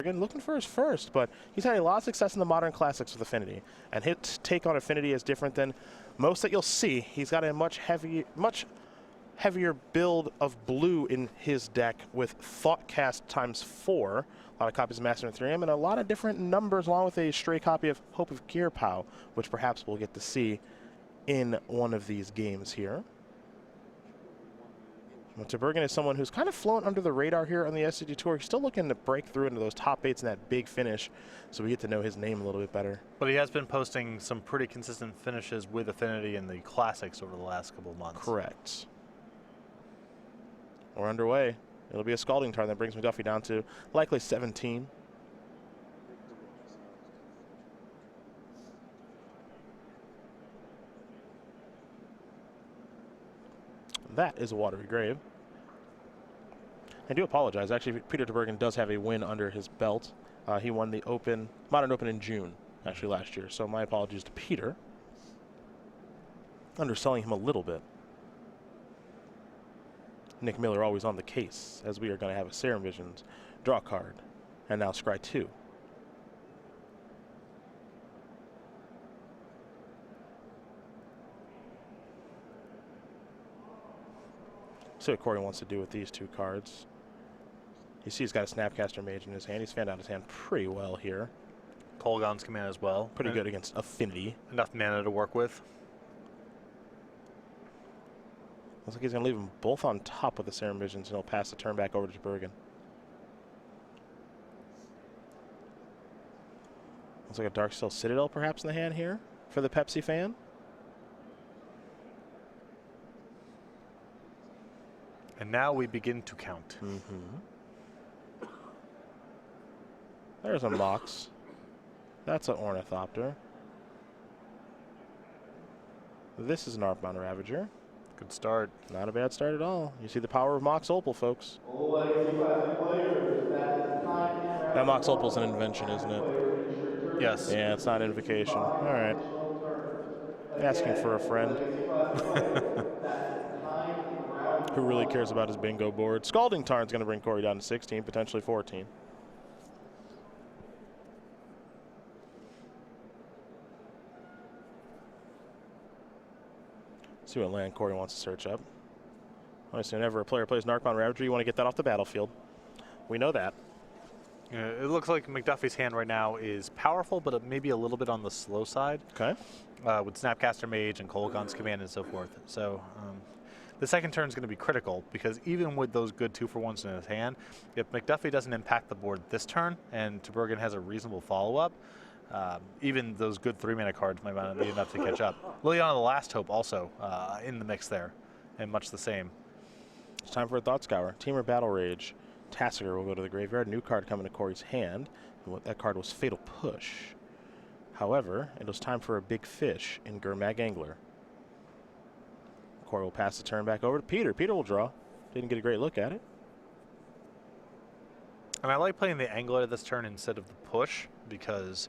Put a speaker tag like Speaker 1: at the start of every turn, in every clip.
Speaker 1: Tubergen, looking for his first, but he's had a lot of success in the Modern Classics with Affinity, and his take on Affinity is different than most that you'll see. He's got a much heavier build of blue in his deck with Thoughtcast ×4, a lot of copies of Master of 3M, and a lot of different numbers, along with a stray copy of Hope of Gearpow, which perhaps we'll get to see in one of these games here. Tubergen is someone who's kind of flown under the radar here on the SCG Tour. He's still looking to break through into those top 8s and that big finish, so we get to know his name a little bit better.
Speaker 2: But he has been posting some pretty consistent finishes with Affinity in the Classics over the last couple of months.
Speaker 1: Correct. We're underway. It'll be a Scalding Tarn that brings McDuffie down to likely 17. That is a Watery Grave. I do apologize. Actually, Pieter Tubergen does have a win under his belt. He won the Modern Open in June, actually, last year. So my apologies to Peter. Underselling him a little bit. Nick Miller always on the case, as we are going to have a Serum Visions, draw card, and now scry 2. See what Korey wants to do with these 2 cards. You see he's got a Snapcaster Mage in his hand. He's fanned out his hand pretty well here.
Speaker 2: Kolaghan's command as well.
Speaker 1: Pretty good against Affinity.
Speaker 2: Enough mana to work with.
Speaker 1: Looks like he's going to leave them both on top with the Serum Visions, and he'll pass the turn back over to Tubergen. Looks like a Darksteel Citadel perhaps in the hand here for the Pepsi fan.
Speaker 2: And now we begin to count.
Speaker 1: There's a Mox. That's an Ornithopter. This is an Arcbound Ravager.
Speaker 2: Good start.
Speaker 1: Not a bad start at all. You see the power of Mox Opal, folks. That Mox Opal's an invention, isn't it?
Speaker 2: Yes.
Speaker 1: Yeah, it's not invocation. All right. Asking for a friend. Who really cares about his bingo board? Scalding Tarn's going to bring Korey down to 16, potentially 14. See what land Korey wants to search up. Obviously, whenever a player plays an Arcbound Ravager, you want to get that off the battlefield. We know that.
Speaker 2: It looks like McDuffie's hand right now is powerful, but maybe a little bit on the slow side.
Speaker 1: Okay.
Speaker 2: With Snapcaster Mage and Kolaghan's command and so forth. So the second turn is going to be critical, because even with those good 2-for-1s in his hand, if McDuffie doesn't impact the board this turn and Tubergen has a reasonable follow-up, even those good 3-mana cards might not be enough to catch up. Liliana the Last Hope also in the mix there, and much the same.
Speaker 1: It's time for a Thought Scour. Teamer Battle Rage. Tassiger will go to the graveyard. New card coming to Korey's hand. And that card was Fatal Push. However, it was time for a big fish in Gurmag Angler. Korey will pass the turn back over to Peter. Peter will draw. Didn't get a great look at it.
Speaker 2: And I like playing the Angler this turn instead of the Push, because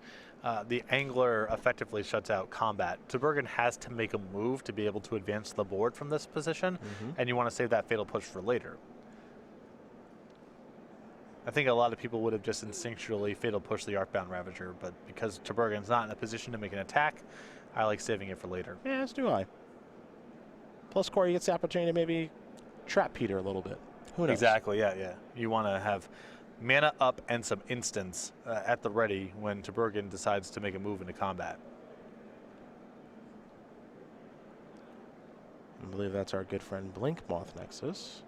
Speaker 2: the Angler effectively shuts out combat. Tubergen has to make a move to be able to advance the board from this position, and you want to save that Fatal Push for later. I think a lot of people would have just instinctually Fatal Push the Arcbound Ravager, but because Tubergen's not in a position to make an attack, I like saving it for later.
Speaker 1: Yeah, as do I. Plus, Korey gets the opportunity to maybe trap Peter a little bit. Who knows?
Speaker 2: Exactly, yeah. You want to have mana up and some instants at the ready when Tubergen decides to make a move into combat.
Speaker 1: I believe that's our good friend Blink Moth Nexus.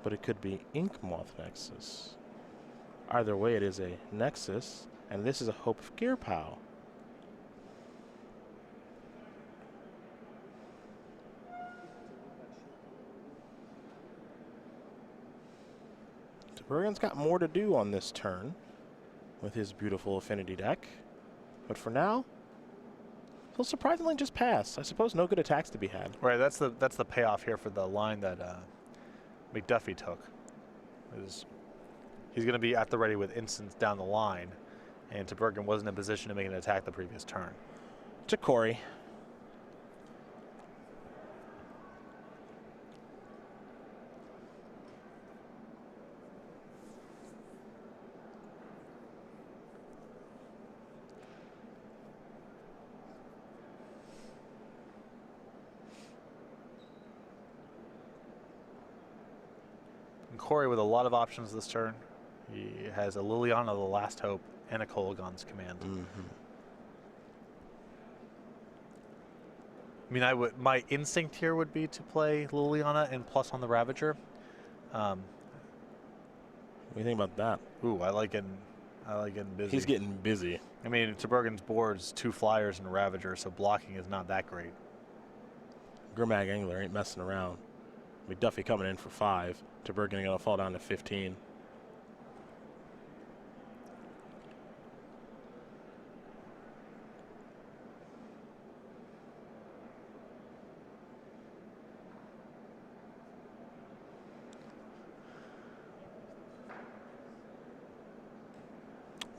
Speaker 1: But it could be Ink Moth Nexus. Either way, it is a Nexus, and this is a Hope of Gearpow. Tubergen's got more to do on this turn with his beautiful Affinity deck. But for now, he'll surprisingly just pass. I suppose no good attacks to be had.
Speaker 2: Right, that's the payoff here for the line that McDuffie took. He's going to be at the ready with instants down the line, and Tubergen wasn't in a position to make an attack the previous turn.
Speaker 1: To Korey.
Speaker 2: Korey with a lot of options this turn. He has a Liliana, the Last Hope, and a Kolaghan's Command. I mean, my instinct here would be to play Liliana and plus on the Ravager.
Speaker 1: What do you think about that?
Speaker 2: Ooh, I like getting busy.
Speaker 1: He's getting busy.
Speaker 2: I mean, Tubergen's board's 2 flyers and a Ravager, so blocking is not that great.
Speaker 1: Grimag Angler ain't messing around. McDuffie coming in for 5. Tubergen going to fall down to 15.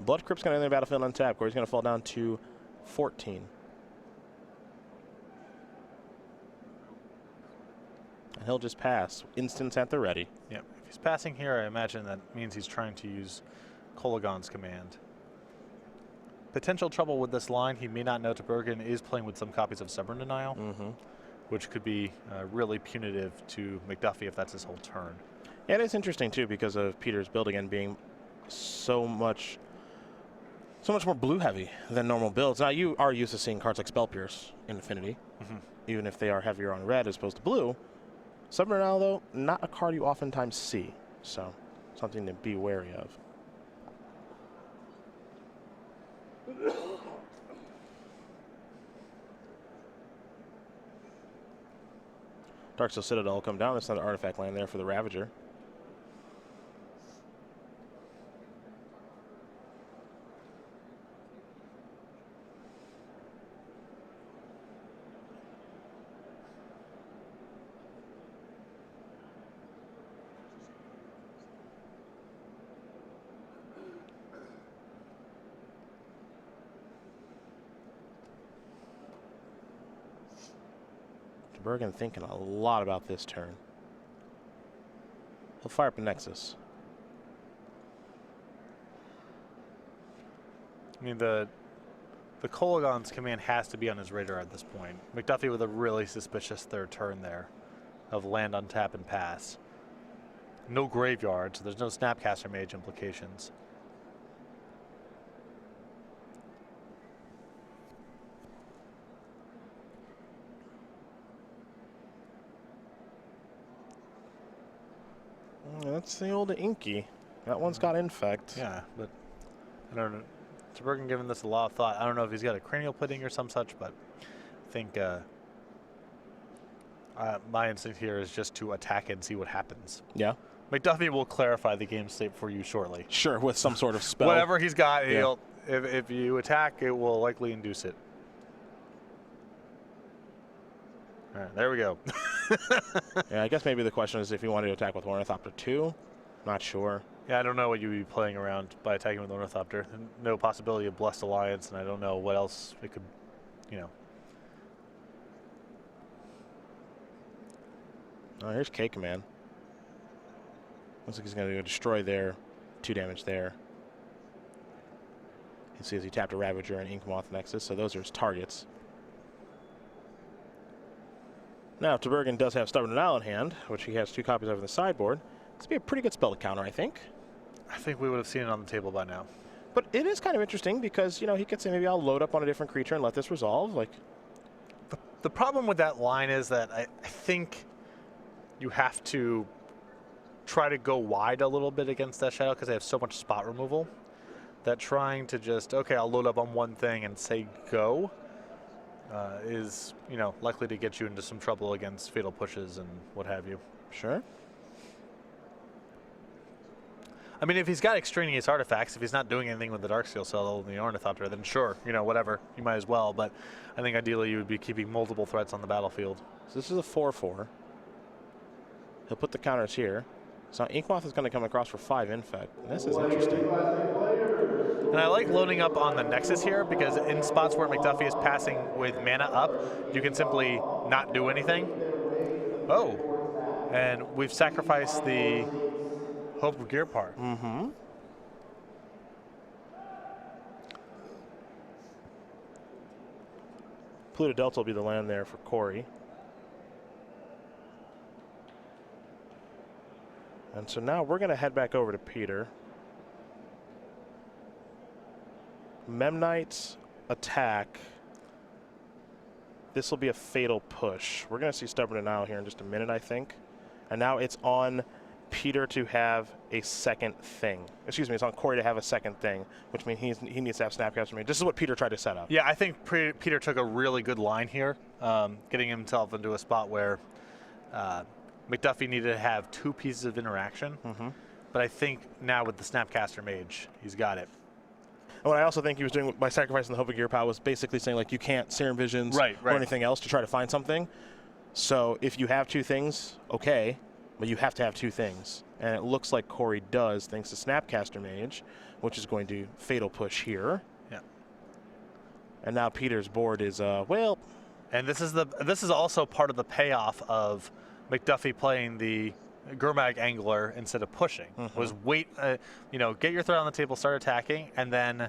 Speaker 1: Blood Crypt's going to enter the battlefield untapped. Korey's going to fall down to 14. And he'll just pass. Instance at the ready.
Speaker 2: Yep. If he's passing here, I imagine that means he's trying to use Kolaghan's Command. Potential trouble with this line, he may not know Tubergen is playing with some copies of Stubborn Denial, which could be really punitive to McDuffie if that's his whole turn.
Speaker 1: And it's interesting, too, because of Peter's build again being so much more blue heavy than normal builds. Now, you are used to seeing cards like Spell Pierce in Affinity, even if they are heavier on red as opposed to blue. Stubborn Denial, though, not a card you oftentimes see, so something to be wary of. Darksteel Citadel will come down. There's another artifact land there for the Ravager. Tubergen thinking a lot about this turn. He'll fire up a Nexus.
Speaker 2: I mean, the Kolaghan's Command has to be on his radar at this point. McDuffie with a really suspicious third turn there of land on tap and pass. No graveyard, so there's no Snapcaster Mage implications.
Speaker 1: That's the old Inky. That one's got Infect.
Speaker 2: Yeah, but I don't know. Tubergen giving this a lot of thought. I don't know if he's got a cranial plating or some such, but I think my instinct here is just to attack and see what happens.
Speaker 1: Yeah.
Speaker 2: McDuffie will clarify the game state for you shortly.
Speaker 1: Sure, with some sort of spell.
Speaker 2: Whatever he's got, he'll, if you attack, it will likely induce it. All right, there we go.
Speaker 1: Yeah, I guess maybe the question is if you wanted to attack with Ornithopter 2. Not sure.
Speaker 2: Yeah, I don't know what you'd be playing around by attacking with Ornithopter. No possibility of Blessed Alliance, and I don't know what else it could, you know.
Speaker 1: Oh, here's K-Command. Looks like he's going to destroy there. 2 damage there. You see as he tapped a Ravager and Inkmoth Nexus, so those are his targets. Now, Tubergen does have Stubborn Denial in hand, which he has 2 copies of in the sideboard. This would be a pretty good spell to counter, I think.
Speaker 2: I think we would have seen it on the table by now.
Speaker 1: But it is kind of interesting because, you know, he could say maybe I'll load up on a different creature and let this resolve. Like,
Speaker 2: the problem with that line is that I think you have to try to go wide a little bit against that shadow because they have so much spot removal that trying to just, okay, I'll load up on one thing and say go is, you know, likely to get you into some trouble against fatal pushes and what have you.
Speaker 1: sure.
Speaker 2: I mean, if he's got extraneous artifacts, if he's not doing anything with the Darksteel Cell and the Ornithopter, then sure, you know, whatever, you might as well. But I think ideally you would be keeping multiple threats on the battlefield.
Speaker 1: So this is a 4/4. He'll put the counters here. So Inkmoth is going to come across for 5 Infect. This is interesting.
Speaker 2: And I like loading up on the Nexus here because in spots where McDuffie is passing with mana up, you can simply not do anything. Oh, and we've sacrificed the Hope of Gearpar.
Speaker 1: Mm-hmm. Pluto Delta will be the land there for Korey. And so now we're going to head back over to Pieter. Memnite's attack. This will be a fatal push. We're going to see Stubborn Denial here in just a minute, I think. And now it's on Pieter to have a second thing. Excuse me, it's on Korey to have a second thing, which means he needs to have Snapcaster Mage. This is what Pieter tried to set up.
Speaker 2: Yeah, I think Pieter took a really good line here, getting himself into a spot where McDuffie needed to have 2 pieces of interaction. But I think now with the Snapcaster Mage, he's got it.
Speaker 1: And what I also think he was doing by sacrificing the Hope of Gear Power was basically saying, like, you can't Serum Visions or anything else to try to find something. So if you have 2 things, okay, but you have to have 2 things. And it looks like Korey does, thanks to Snapcaster Mage, which is going to fatal push here.
Speaker 2: Yeah.
Speaker 1: And now Pieter's board is, well.
Speaker 2: And this is also part of the payoff of McDuffie playing the Gurmag Angler instead of pushing. Was wait, get your threat on the table, start attacking, and then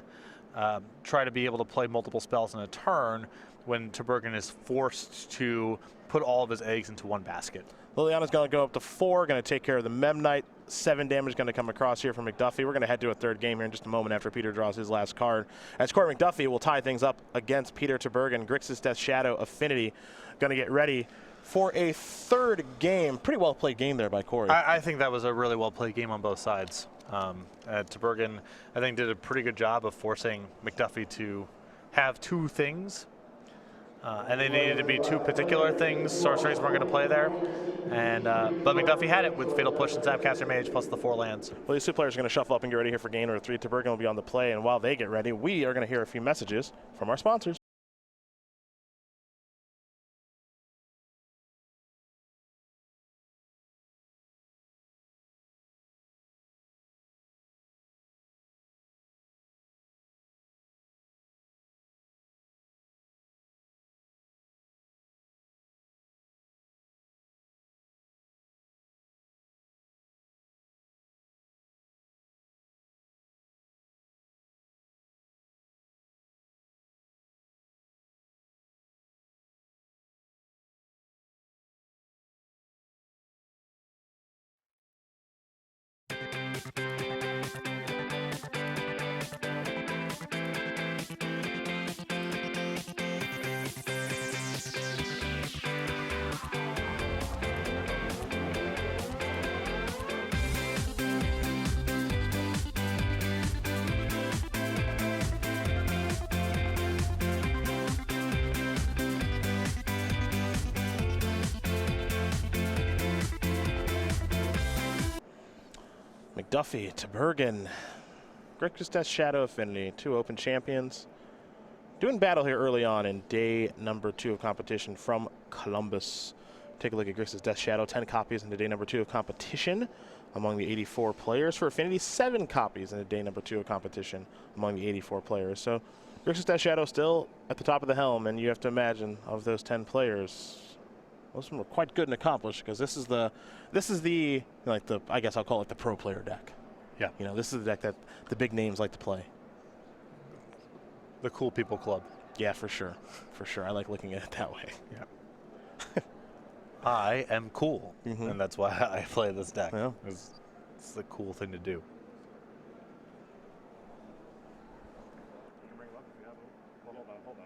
Speaker 2: try to be able to play multiple spells in a turn when Tubergen is forced to put all of his eggs into one basket.
Speaker 1: Liliana's going to go up to 4, going to take care of the Memnite. 7 damage going to come across here from McDuffie. We're going to head to a 3rd game here in just a moment after Pieter draws his last card. As Korey McDuffie will tie things up against Pieter Tubergen. Grixis Death Shadow Affinity going to get ready for a 3rd game. Pretty well played game there by Korey.
Speaker 2: I think that was a really well played game on both sides. Tubergen, I think, did a pretty good job of forcing McDuffie to have 2 things. And they needed to be 2 particular things. Sorceries weren't going to play there. And but McDuffie had it with Fatal Push and Snapcaster Mage plus the 4 lands.
Speaker 1: Well, these 2 players are going to shuffle up and get ready here for game number 3. Tubergen will be on the play. And while they get ready, we are going to hear a few messages from our sponsors. McDuffie, Tubergen, Grixis Death Shadow Affinity, 2 open champions. Doing battle here early on in day number 2 of competition from Columbus. Take a look at Grixis Death Shadow, 10 copies into day number 2 of competition among the 84 players. For Affinity, 7 copies into day number 2 of competition among the 84 players. So Grixis Death Shadow still at the top of the helm, and you have to imagine of those 10 players, most of them were quite good and accomplished, because this is the like the, I guess I'll call it the pro player deck.
Speaker 2: Yeah.
Speaker 1: You know, this is the deck that the big names like to play.
Speaker 2: The Cool People Club.
Speaker 1: Yeah, for sure. For sure. I like looking at it that way.
Speaker 2: Yeah. I am cool, and that's why I play this deck.
Speaker 1: Yeah.
Speaker 2: It's the cool thing to do.
Speaker 1: Hold on.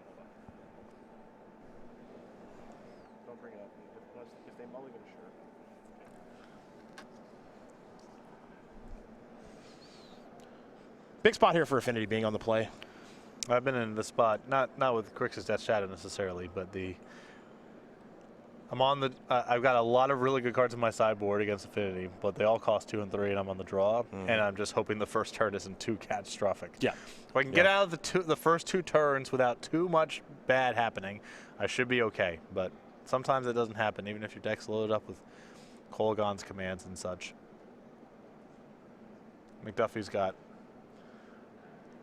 Speaker 1: Don't bring it up. If they mulligan, sure. Big spot here for Affinity being on the play.
Speaker 2: I've been in the spot, not with Grixis Death Shadow necessarily, but I'm on the. I've got a lot of really good cards in my sideboard against Affinity, but they all cost 2 and 3, and I'm on the draw, and I'm just hoping the first turn isn't too catastrophic.
Speaker 1: Yeah.
Speaker 2: If I can get out of the first 2 turns without too much bad happening, I should be okay. But sometimes it doesn't happen, even if your deck's loaded up with Kolaghan's commands and such. McDuffie's got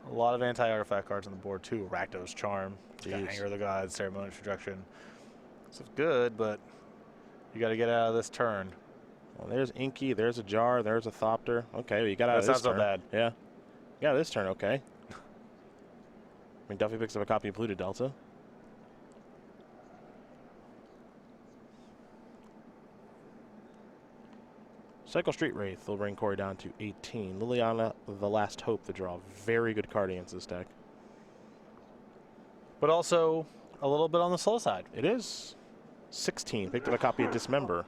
Speaker 2: a lot of anti-artifact cards on the board too. Rakdos Charm, Anger of the Gods, Ceremonial Introduction. This is good, but you got to get out of this turn.
Speaker 1: Well, there's Inky, there's a Jar, there's a Thopter. Okay, you got out of this turn.
Speaker 2: That's not so bad.
Speaker 1: Yeah. You got out of this turn, okay. McDuffie picks up a copy of Polluted Delta. Cycle Street Wraith will bring Korey down to 18. Liliana, the Last Hope, the draw. Very good card against this deck.
Speaker 2: But also a little bit on the slow side.
Speaker 1: It is 16. Picked up a copy of Dismember.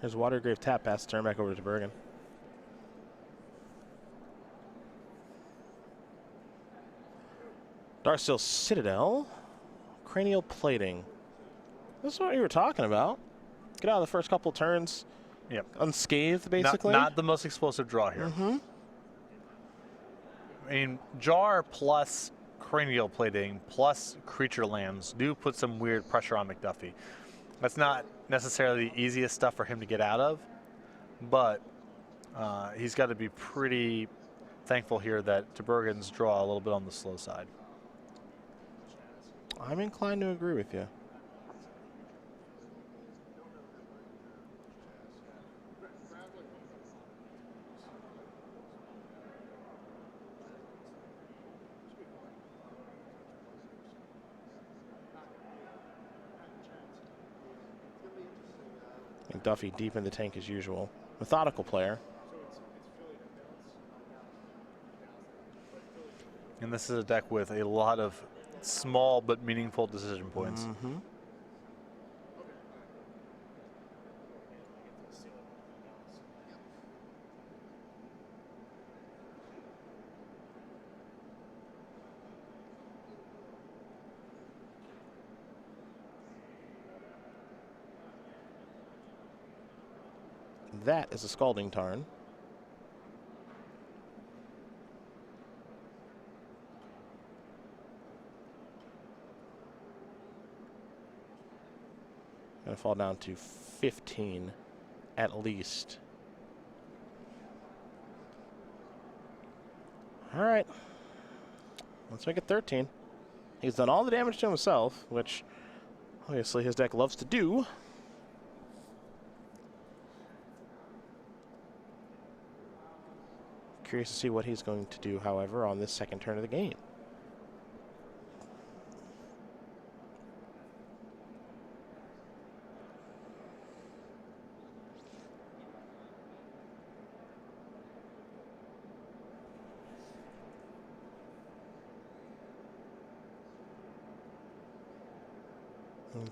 Speaker 1: Here's Watergrave Tap Pass. Turn back over to Tubergen. Darksteel Citadel. Cranial Plating. This is what you were talking about. Get out of the first couple turns.
Speaker 2: Yep.
Speaker 1: Unscathed, basically.
Speaker 2: Not the most explosive draw here. I mean, Jar plus Cranial Plating plus Creature Lands do put some weird pressure on McDuffie. That's not necessarily the easiest stuff for him to get out of, but he's got to be pretty thankful here that Tubergen's draw a little bit on the slow side.
Speaker 1: I'm inclined to agree with you. McDuffie deep in the tank as usual. Methodical player.
Speaker 2: And this is a deck with a lot of small but meaningful decision points.
Speaker 1: That is a Scalding Tarn. Gonna fall down to 15 at least. All right, let's make it 13. He's done all the damage to himself, which obviously his deck loves to do. Curious to see what he's going to do, however, on this second turn of the game.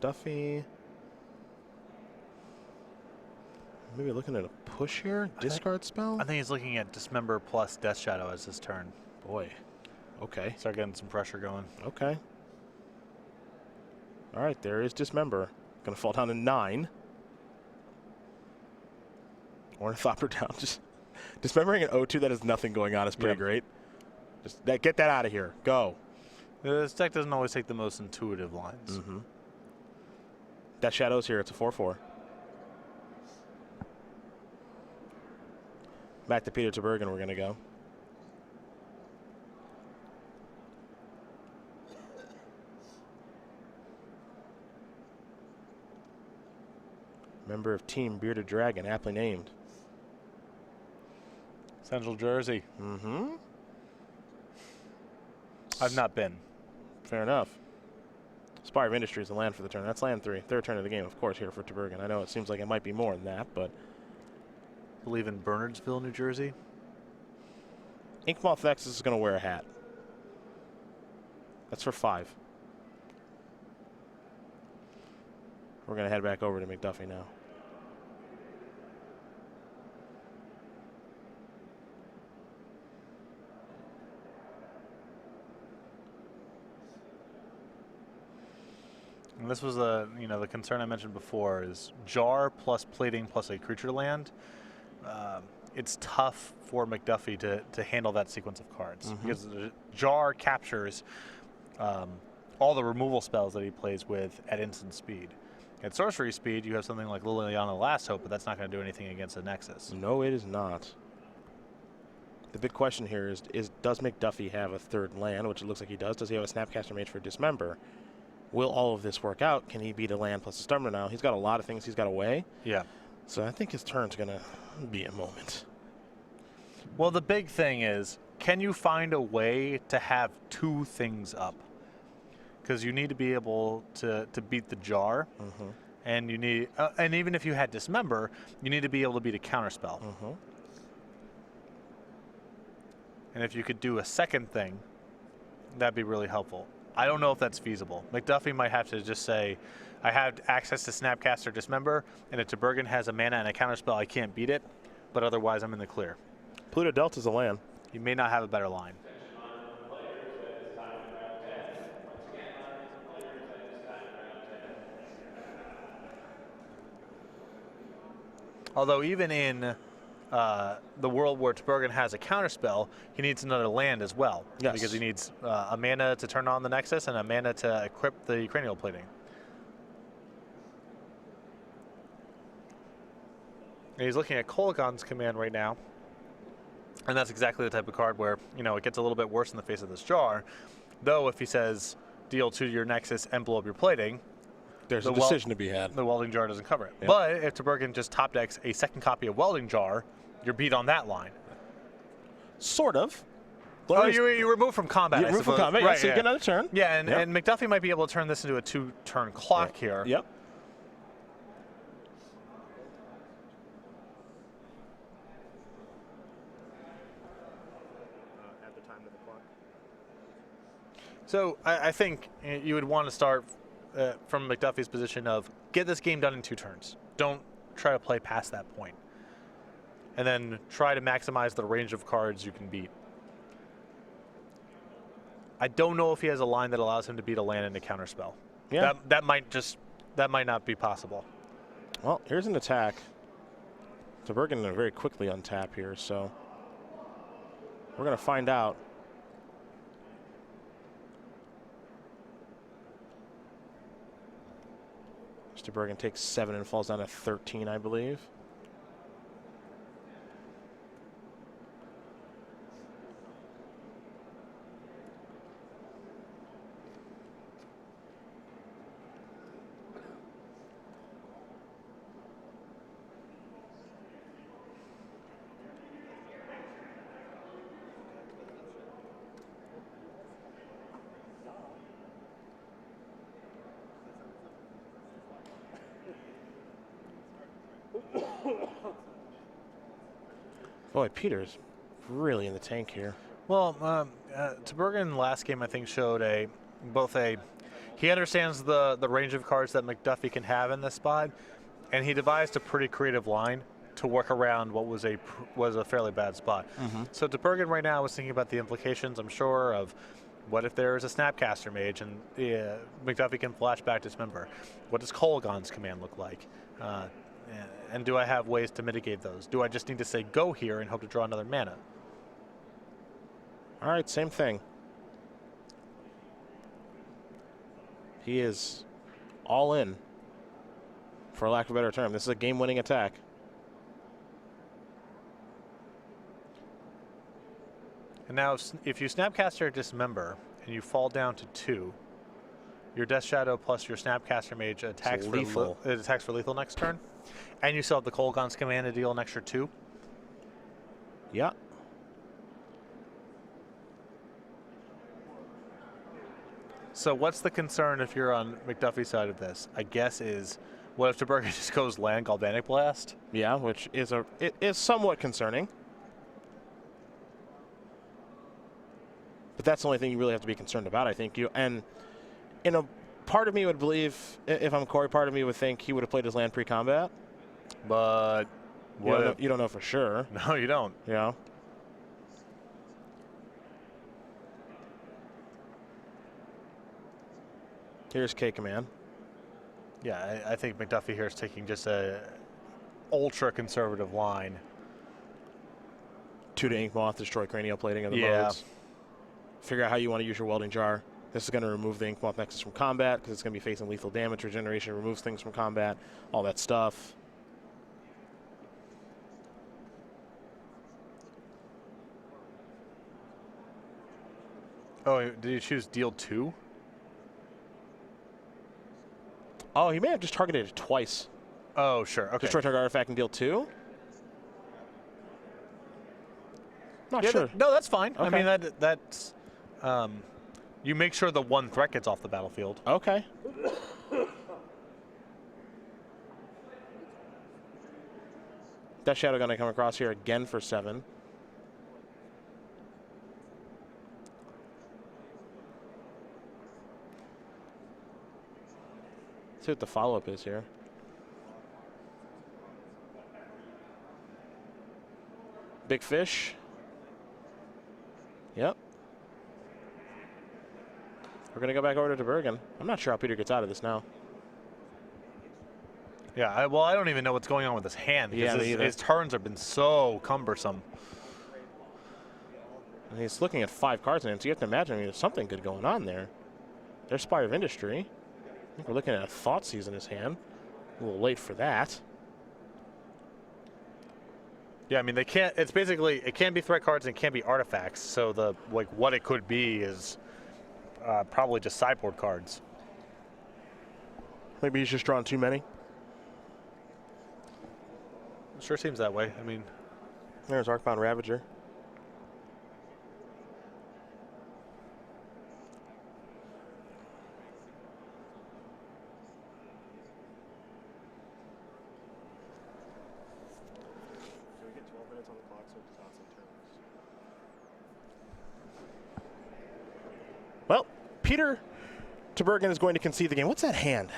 Speaker 1: Duffy. Maybe looking at a push here? Discard spell?
Speaker 2: I think he's looking at Dismember plus Death Shadow as his turn.
Speaker 1: Boy. Okay.
Speaker 2: Start getting some pressure going.
Speaker 1: Okay. All right, there is Dismember. Going to fall down to 9. Ornithopter down. Just Dismembering an O2 that has nothing going on is pretty great. Just get that out of here. Go.
Speaker 2: This deck doesn't always take the most intuitive lines.
Speaker 1: That Shadow's here. It's a 4/4. Back to Pieter Tubergen we're going to go. Member of Team Bearded Dragon, aptly named.
Speaker 2: Central Jersey. I've not been.
Speaker 1: Fair enough. Spire of Industry is the land for the turn. That's land 3. Third turn of the game, of course, here for Tubergen. I know it seems like it might be more than that, but...
Speaker 2: I believe in Bernardsville, New Jersey.
Speaker 1: Inkmoth X is going to wear a hat. That's for 5. We're going to head back over to McDuffie now.
Speaker 2: And this was the concern I mentioned before is Jar plus Plating plus a creature land. It's tough for McDuffie to handle that sequence of cards because the Jar captures all the removal spells that he plays with at instant speed. At sorcery speed, you have something like Liliana Last Hope, but that's not going to do anything against a Nexus.
Speaker 1: No, it is not. The big question here is does McDuffie have a third land, which it looks like he does? Does he have a Snapcaster Mage for Dismember? will all of this work out? Can he beat a land plus a stubborn now? He's got a lot of things he's got to weigh.
Speaker 2: Yeah.
Speaker 1: So I think his turn's going to be a moment.
Speaker 2: Well, the big thing is, can you find a way to have two things up? Because you need to be able to beat the jar, and you need, and even if you had Dismember, you need to be able to beat a counterspell. And if you could do a second thing, that'd be really helpful. I don't know if that's feasible. McDuffie might have to just say, I have access to Snapcaster Dismember, and if Tubergen has a mana and a counterspell, I can't beat it, but otherwise I'm in the clear.
Speaker 1: Pluto Delta's a land.
Speaker 2: You may not have a better line. Although even in the world where Tubergen has a counterspell, he needs another land as well.
Speaker 1: Yes.
Speaker 2: Because he needs a mana to turn on the Nexus and a mana to equip the cranial plating. And he's looking at Kolaghan's command right now. And that's exactly the type of card where, you know, it gets a little bit worse in the face of this jar. Though if he says deal 2 to your Nexus and blow up your plating,
Speaker 1: there's a decision to be had.
Speaker 2: The Welding Jar doesn't cover it.
Speaker 1: Yep.
Speaker 2: But if Tubergen just top decks a second copy of Welding Jar, you're beat on that line.
Speaker 1: Sort of.
Speaker 2: Oh, you remove from combat.
Speaker 1: You remove from combat,
Speaker 2: right?
Speaker 1: so you get another turn.
Speaker 2: Yeah, and McDuffie might be able to turn this into a 2-turn clock here.
Speaker 1: Yep.
Speaker 2: At the time of the clock. So I think you would want to start from McDuffie's position of get this game done in 2 turns. Don't try to play past that point. And then try to maximize the range of cards you can beat. I don't know if he has a line that allows him to beat a land and a counterspell.
Speaker 1: Yeah.
Speaker 2: That might not be possible.
Speaker 1: Well, here's an attack. Tubergen will very quickly untap here, so we're going to find out. Tubergen takes 7 and falls down to 13, I believe. Boy, Peter's really in the tank here.
Speaker 2: Well, Tubergen last game I think showed he understands the range of cards that McDuffie can have in this spot, and he devised a pretty creative line to work around what was a fairly bad spot. So Tubergen right now was thinking about the implications, I'm sure, of what if there is a Snapcaster Mage and McDuffie can flash back Dismember? What does Kolaghan's command look like? And do I have ways to mitigate those? Do I just need to say go here and hope to draw another mana?
Speaker 1: All right, same thing. He is all in, for lack of a better term. This is a game-winning attack.
Speaker 2: And now if you Snapcaster Dismember and you fall down to 2, your Death Shadow plus your Snapcaster Mage attacks for lethal. It attacks for lethal next turn. And you still have the Kolaghan's command to deal an extra 2.
Speaker 1: Yeah.
Speaker 2: So what's the concern if you're on McDuffie's side of this? I guess is, what if Tubergen just goes land Galvanic Blast?
Speaker 1: Yeah, which is it is somewhat concerning. But that's the only thing you really have to be concerned about, I think. Part of me would believe, if I'm Korey, part of me would think he would have played his land pre-combat.
Speaker 2: But
Speaker 1: you don't know for sure.
Speaker 2: No, you don't.
Speaker 1: Yeah. Here's K command.
Speaker 2: Yeah, I think McDuffie here is taking just a ultra conservative line.
Speaker 1: 2 to Ink Moth, destroy cranial plating of the modes. Figure out how you want to use your Welding Jar. This is going to remove the Ink Moth Nexus from combat because it's going to be facing lethal damage. Regeneration removes things from combat, all that stuff.
Speaker 2: Oh, did you choose deal 2?
Speaker 1: Oh, he may have just targeted it twice.
Speaker 2: Oh, sure. Okay.
Speaker 1: Destroy target artifact and deal 2? Not
Speaker 2: Yeah,
Speaker 1: sure.
Speaker 2: no, that's fine. I
Speaker 1: Okay.
Speaker 2: mean, that's you make sure the 1 threat gets off the battlefield.
Speaker 1: Okay. Death Shadow going to come across here again for 7. See what the follow-up is here. Big fish. Yep. We're going to go back over to Tubergen. I'm not sure how Pieter gets out of this now.
Speaker 2: Yeah, well, I don't even know what's going on with his hand because
Speaker 1: Yeah, me either.
Speaker 2: his turns have been so cumbersome.
Speaker 1: And he's looking at 5 cards in it, so you have to imagine there's something good going on there. There's Spire of Industry. I think we're looking at a Thoughtseize in his hand. A little late for that.
Speaker 2: Yeah, I mean, they can't. It's basically it can't be threat cards and it can't be artifacts. So the what it could be is probably just sideboard cards.
Speaker 1: Maybe he's just drawn too many.
Speaker 2: Sure seems that way. I mean,
Speaker 1: There's Arcbound Ravager. Well, Pieter Tubergen is going to concede the game. What's that hand?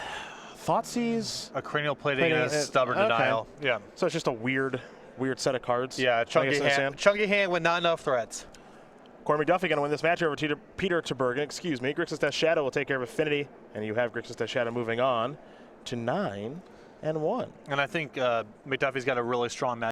Speaker 1: Thoughtseize?
Speaker 2: a cranial plating and
Speaker 1: Plating,
Speaker 2: a stubborn
Speaker 1: okay.
Speaker 2: denial. Yeah.
Speaker 1: So it's just a weird set of cards.
Speaker 2: Yeah,
Speaker 1: I guess,
Speaker 2: chunky
Speaker 1: in this
Speaker 2: hand. Chunky hand with not enough threats.
Speaker 1: Korey McDuffie going to win this match over Pieter Tubergen. Excuse me. Grixis Death Shadow will take care of Affinity, and you have Grixis Death Shadow moving on to 9-1.
Speaker 2: And I think McDuffie's got a really strong match.